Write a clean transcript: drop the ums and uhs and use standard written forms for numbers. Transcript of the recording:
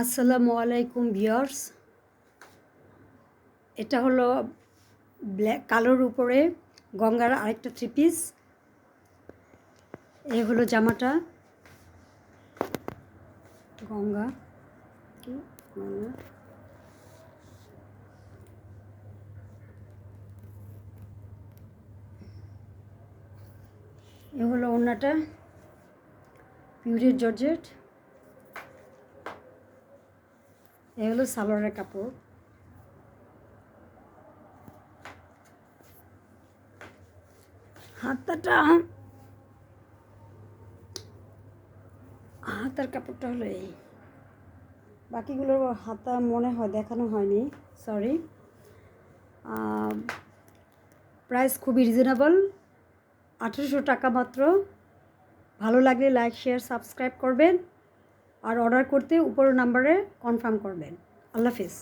আসসালামু আলাইকুম ভিউয়ার্স। এটা হলো ব্ল্যাক কালোর উপরে গঙ্গার আরেকটা থ্রি পিস। এই হলো জামাটা। গঙ্গা কি গঙ্গা এ হলো ওড়নাটা, পিওরের জর্জেট। এ হলো সালোয়ারের কাপড়। হাতার কাপড়টা হলো এই, বাকিগুলো হাতা মনে হয় দেখানো হয়নি, সরি। প্রাইস খুবই রিজনেবল, 1800 টাকা মাত্র। ভালো লাগলে লাইক, শেয়ার, সাবস্ক্রাইব করবেন আর অর্ডার করতে উপরের নাম্বারে কনফার্ম করবেন। আল্লাহ হাফেজ।